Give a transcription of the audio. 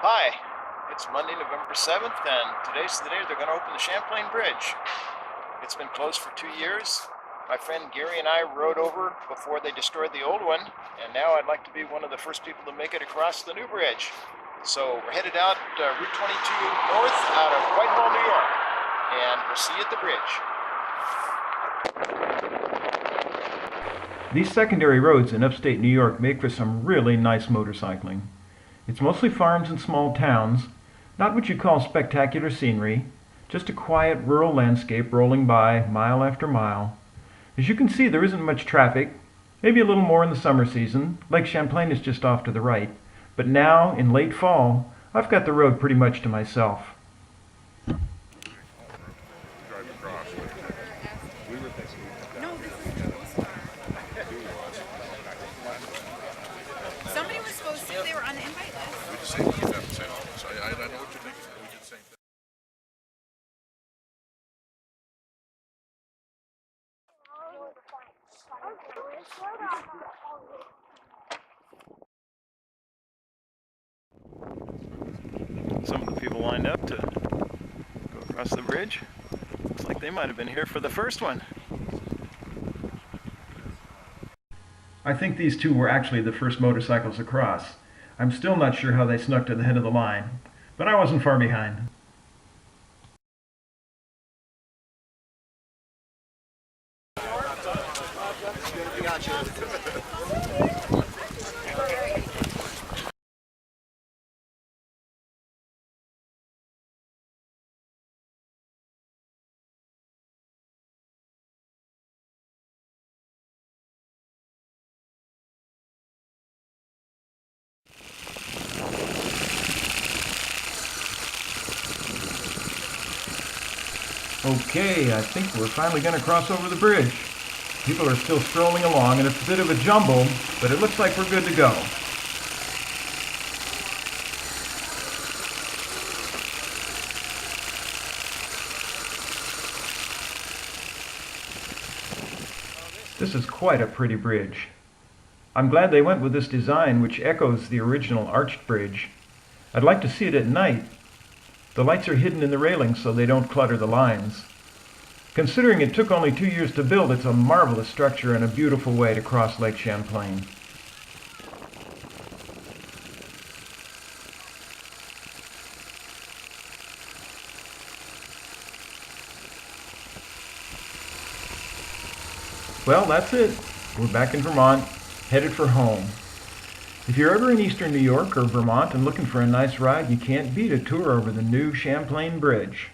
Hi, it's Monday, November 7th, and today's the day they're going to open the Champlain Bridge. It's been closed for 2 years. My friend Gary and I rode over before they destroyed the old one, and now I'd like to be one of the first people to make it across the new bridge. So we're headed out Route 22 north out of Whitehall, New York, and we'll see you at the bridge. These secondary roads in upstate New York make for some really nice motorcycling. It's mostly farms and small towns, not what you call spectacular scenery, just a quiet rural landscape rolling by mile after mile. As you can see, there isn't much traffic, maybe a little more in the summer season. Lake Champlain is just off to the right, but now, in late fall, I've got the road pretty much to myself. Somebody was supposed to, they were on the invite list. We just say you have to say all this. I know what you're thinking. We did the same thing. Some of the people lined up to go across the bridge. Looks like they might have been here for the first one. I think these two were actually the first motorcycles across. I'm still not sure how they snuck to the head of the line, but I wasn't far behind. Okay, I think we're finally going to cross over the bridge. People are still strolling along, and it's a bit of a jumble, but it looks like we're good to go. This is quite a pretty bridge. I'm glad they went with this design, which echoes the original arched bridge. I'd like to see it at night. The lights are hidden in the railings so they don't clutter the lines. Considering it took only 2 years to build, it's a marvelous structure and a beautiful way to cross Lake Champlain. Well, that's it. We're back in Vermont, headed for home. If you're ever in eastern New York or Vermont and looking for a nice ride, you can't beat a tour over the new Champlain Bridge.